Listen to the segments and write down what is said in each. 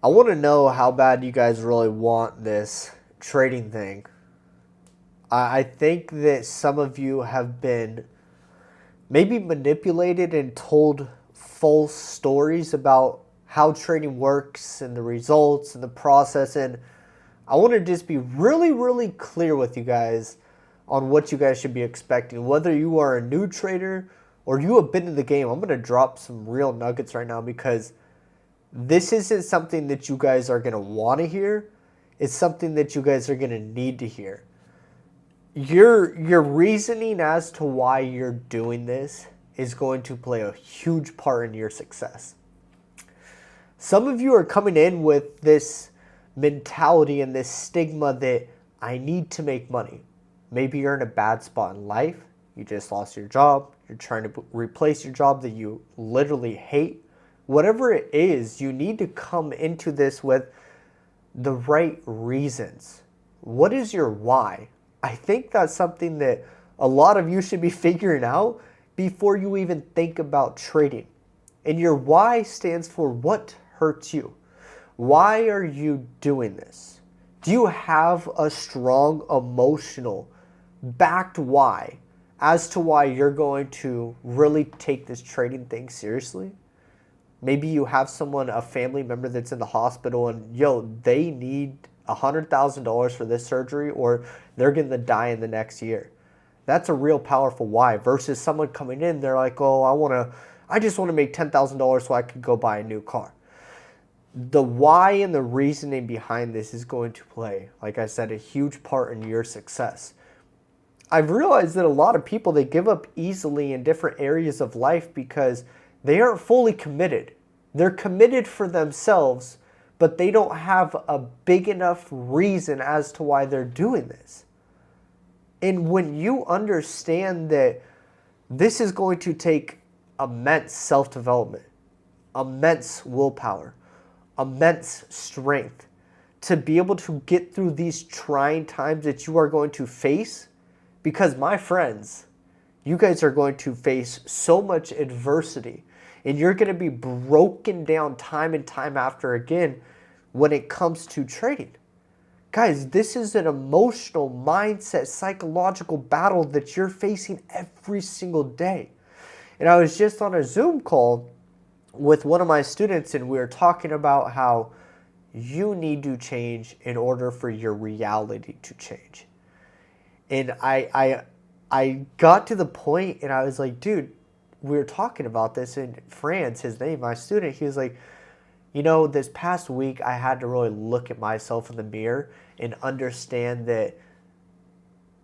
I want to know how bad you guys really want this trading thing. I think that some of you have been maybe manipulated and told false stories about how trading works and the results and the process. And I want to just be really, really clear with you guys on what you guys should be expecting. Whether you are a new trader or you have been in the game, I'm going to drop some real nuggets right now because this isn't something that you guys are going to want to hear. It's something that you guys are going to need to hear. Your reasoning as to why you're doing this is going to play a huge part in your success. Some of you are coming in with this mentality and this stigma that I need to make money. Maybe you're in a bad spot in life. You just lost your job. You're trying to replace your job that you literally hate. Whatever it is, you need to come into this with the right reasons. What is your why? I think that's something that a lot of you should be figuring out before you even think about trading. And your why stands for what hurts you. Why are you doing this? Do you have a strong emotional backed why as to why you're going to really take this trading thing seriously? Maybe you have someone, a family member that's in the hospital and they need $100,000 for this surgery or they're going to die in the next year. That's a real powerful why versus someone coming in, they're like, oh, I just want to make $10,000 so I can go buy a new car. The why and the reasoning behind this is going to play, like I said, a huge part in your success. I've realized that a lot of people, they give up easily in different areas of life because they aren't fully committed. They're committed for themselves, but they don't have a big enough reason as to why they're doing this. And when you understand that this is going to take immense self-development, immense willpower, immense strength to be able to get through these trying times that you are going to face, because my friends, you guys are going to face so much adversity and you're going to be broken down time and time after again when it comes to trading. Guys, this is an emotional mindset, psychological battle that you're facing every single day. And I was just on a Zoom call with one of my students and we were talking about how you need to change in order for your reality to change. And I got to the point and I was like, dude, we were talking about this in France, his name, my student, he was like, this past week I had to really look at myself in the mirror and understand that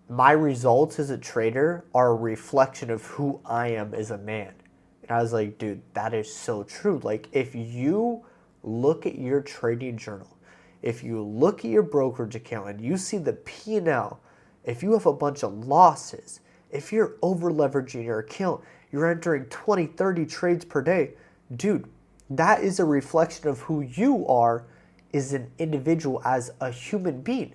my results as a trader are a reflection of who I am as a man. And I was like, dude, that is so true. Like, if you look at your trading journal, if you look at your brokerage account and you see the P&L, if you have a bunch of losses, if you're over leveraging your account, you're entering 20, 30 trades per day, dude, that is a reflection of who you are as an individual, as a human being.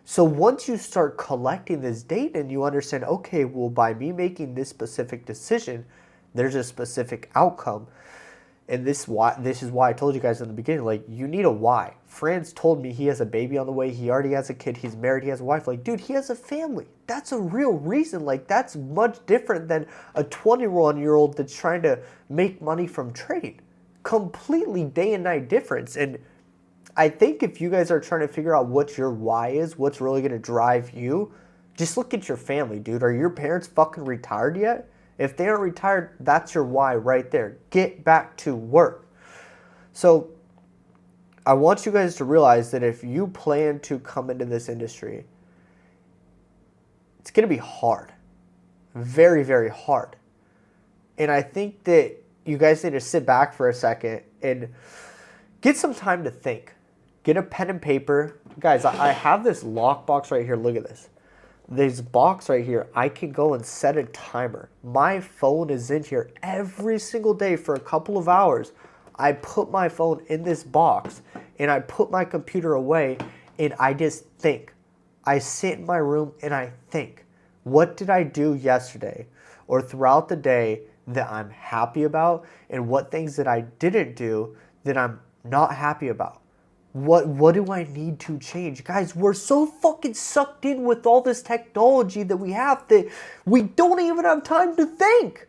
So once you start collecting this data and you understand, okay, well, by me making this specific decision, there's a specific outcome. And this is why I told you guys in the beginning, like, you need a why. Franz told me he has a baby on the way. He already has a kid. He's married. He has a wife. Like, dude, he has a family. That's a real reason. Like, that's much different than a 21-year-old that's trying to make money from trading. Completely day and night difference. And I think if you guys are trying to figure out what your why is, what's really going to drive you, just look at your family, dude. Are your parents fucking retired yet? If they aren't retired, that's your why right there. Get back to work. So I want you guys to realize that if you plan to come into this industry, it's going to be hard. Very, very hard. And I think that you guys need to sit back for a second and get some time to think. Get a pen and paper. Guys, I have this lockbox right here. Look at this. This box right here, I can go and set a timer. My phone is in here every single day for a couple of hours. I put my phone in this box and I put my computer away and I just think. I sit in my room and I think, what did I do yesterday or throughout the day that I'm happy about, and what things that I didn't do that I'm not happy about? What do I need to change? Guys, we're so fucking sucked in with all this technology that we have that we don't even have time to think.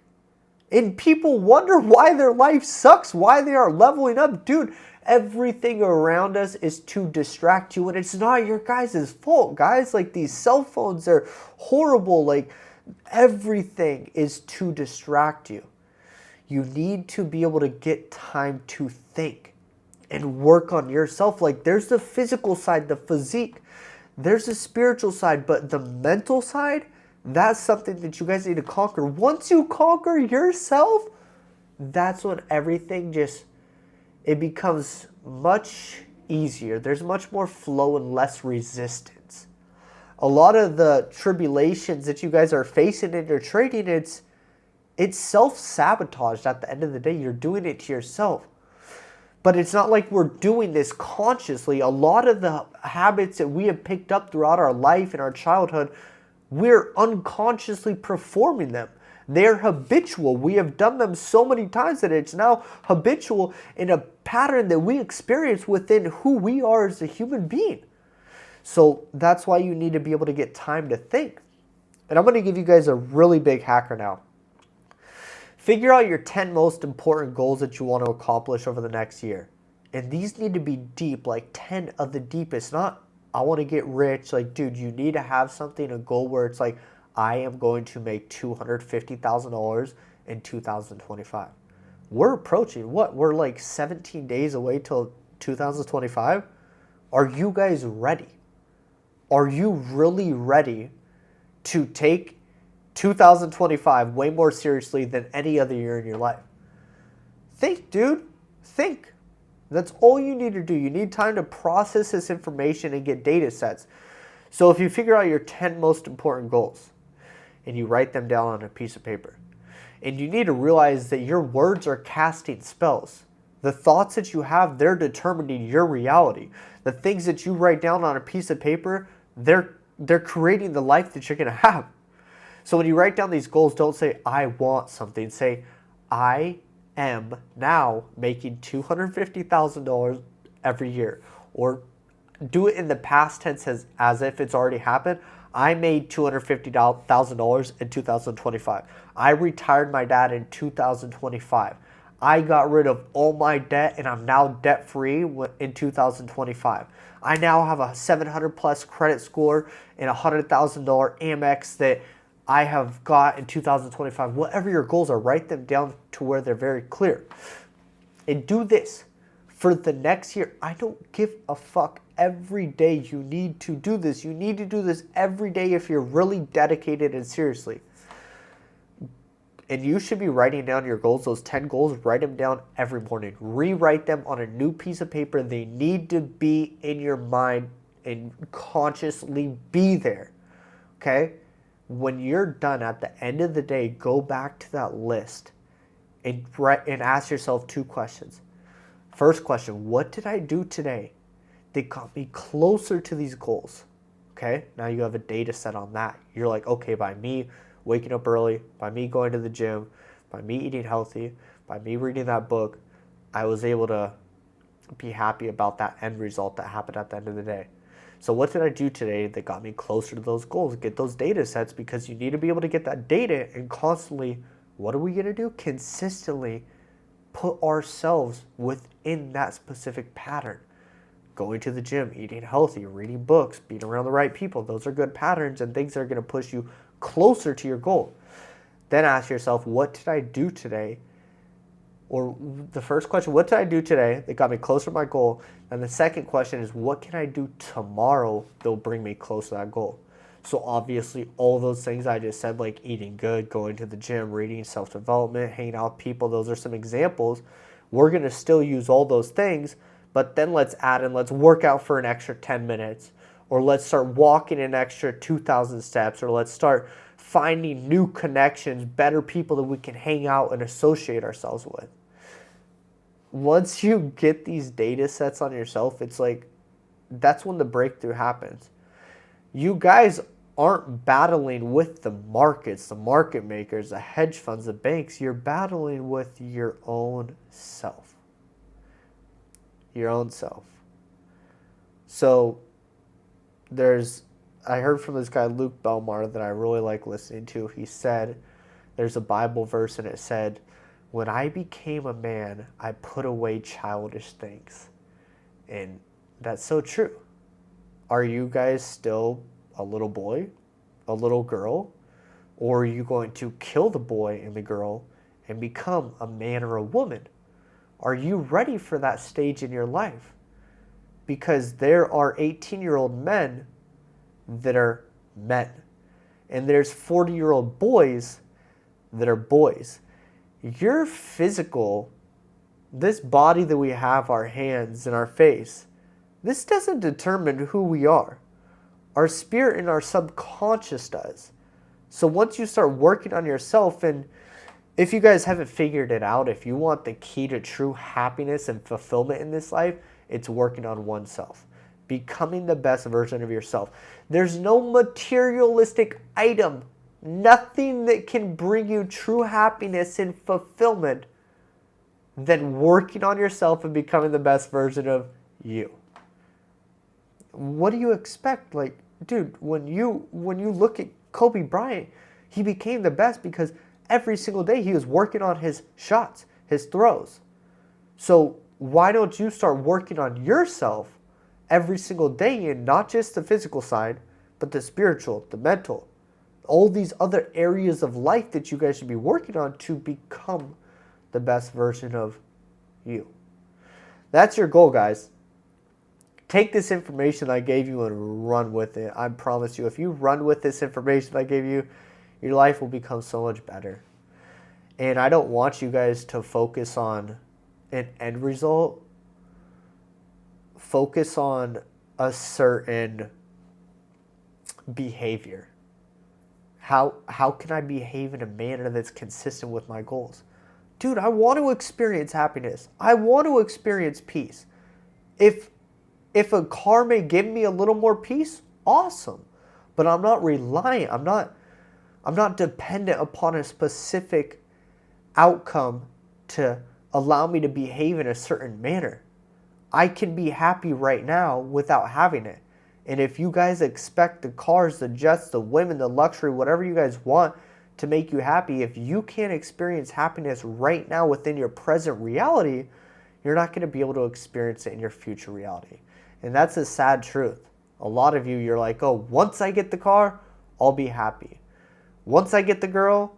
And people wonder why their life sucks, why they are leveling up. Dude, everything around us is to distract you, and it's not your guys' fault, guys. Like, these cell phones are horrible. Like, everything is to distract you. You need to be able to get time to think and work on yourself. Like, there's the physical side, the physique. There's the spiritual side, but the mental side, that's something that you guys need to conquer. Once you conquer yourself, that's when everything just, it becomes much easier. There's much more flow and less resistance. A lot of the tribulations that you guys are facing in your trading, it's self-sabotage. At the end of the day, you're doing it to yourself. But it's not like we're doing this consciously. A lot of the habits that we have picked up throughout our life and our childhood, we're unconsciously performing them. They're habitual. We have done them so many times that it's now habitual in a pattern that we experience within who we are as a human being. So that's why you need to be able to get time to think. And I'm going to give you guys a really big hacker now. Figure out your 10 most important goals that you want to accomplish over the next year. And these need to be deep, like 10 of the deepest. Not, I want to get rich. Like, dude, you need to have something, a goal where it's like, I am going to make $250,000 in 2025. We're approaching what? We're like 17 days away till 2025. Are you guys ready? Are you really ready to take 2025 way more seriously than any other year in your life? Think, dude. Think. That's all you need to do. You need time to process this information and get data sets. So if you figure out your 10 most important goals and you write them down on a piece of paper, and you need to realize that your words are casting spells. The thoughts that you have, they're determining your reality. The things that you write down on a piece of paper, they're creating the life that you're going to have. So when you write down these goals, don't say, I want something. Say, I am now making $250,000 every year. Or do it in the past tense as if it's already happened. I made $250,000 in 2025. I retired my dad in 2025. I got rid of all my debt and I'm now debt free in 2025. I now have a 700 plus credit score and a $100,000 Amex that I have got in 2025. Whatever your goals are, write them down to where they're very clear. And do this for the next year. I don't give a fuck. Every day you need to do this. You need to do this every day if you're really dedicated and seriously. And you should be writing down your goals, those 10 goals, write them down every morning. Rewrite them on a new piece of paper. They need to be in your mind and consciously be there. Okay? When you're done at the end of the day, go back to that list and ask yourself 2 questions. First question, what did I do today that got me closer to these goals? Okay, now you have a data set on that. You're like, okay, by me waking up early, by me going to the gym, by me eating healthy, by me reading that book, I was able to be happy about that end result that happened at the end of the day. So what did I do today that got me closer to those goals? Get those data sets, because you need to be able to get that data and constantly, what are we going to do? Consistently put ourselves within that specific pattern. Going to the gym, eating healthy, reading books, being around the right people. Those are good patterns and things that are going to push you closer to your goal. Then ask yourself, what did I do today? Or the first question, what did I do today that got me closer to my goal? And the second question is, what can I do tomorrow that will bring me closer to that goal? So obviously all those things I just said, like eating good, going to the gym, reading, self-development, hanging out with people, those are some examples. We're going to still use all those things, but then let's add in, let's work out for an extra 10 minutes, or let's start walking an extra 2,000 steps, or let's start finding new connections, better people that we can hang out and associate ourselves with. Once you get these data sets on yourself, it's like, that's when the breakthrough happens. You guys aren't battling with the markets, the market makers, the hedge funds, the banks. You're battling with your own self. your own self. So I heard from this guy, Luke Belmar, that I really like listening to. He said, there's a Bible verse and it said, when I became a man, I put away childish things. And that's so true. Are you guys still a little boy, a little girl? Or are you going to kill the boy and the girl and become a man or a woman? Are you ready for that stage in your life? Because there are 18-year-old men that are men. And there's 40-year-old boys that are boys. Your physical, this body that we have, our hands and our face, this doesn't determine who we are. Our spirit and our subconscious does. So once you start working on yourself, and if you guys haven't figured it out, if you want the key to true happiness and fulfillment in this life, it's working on oneself. Becoming the best version of yourself. There's no materialistic item, nothing that can bring you true happiness and fulfillment than working on yourself and becoming the best version of you. What do you expect? Like, dude, when you look at Kobe Bryant, he became the best because every single day he was working on his shots, his throws. So why don't you start working on yourself every single day, and not just the physical side, but the spiritual, the mental, all these other areas of life that you guys should be working on to become the best version of you. That's your goal, guys. Take this information I gave you and run with it. I promise you, if you run with this information I gave you, your life will become so much better. And I don't want you guys to focus on an end result. Focus on a certain behavior. How can I behave in a manner that's consistent with my goals? Dude, I want to experience happiness. I want to experience peace. If a car may give me a little more peace, awesome. But I'm not reliant. I'm not dependent upon a specific outcome to allow me to behave in a certain manner. I can be happy right now without having it. And if you guys expect the cars, the jets, the women, the luxury, whatever you guys want to make you happy, if you can't experience happiness right now within your present reality, you're not going to be able to experience it in your future reality. And that's a sad truth. A lot of you, you're like, oh, once I get the car, I'll be happy. Once I get the girl,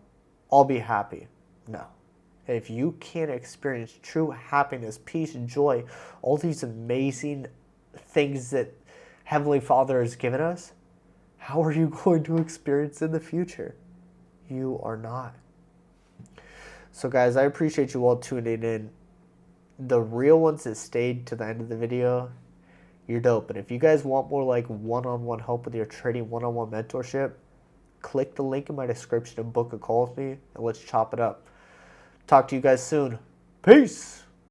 I'll be happy. No. If you can't experience true happiness, peace, joy, all these amazing things that Heavenly Father has given us, how are you going to experience in the future? You are not. So guys, I appreciate you all tuning in. The real ones that stayed to the end of the video, you're dope. But if you guys want more like one-on-one help with your trading, one-on-one mentorship, click the link in my description and book a call with me, and let's chop it up. Talk to you guys soon. Peace.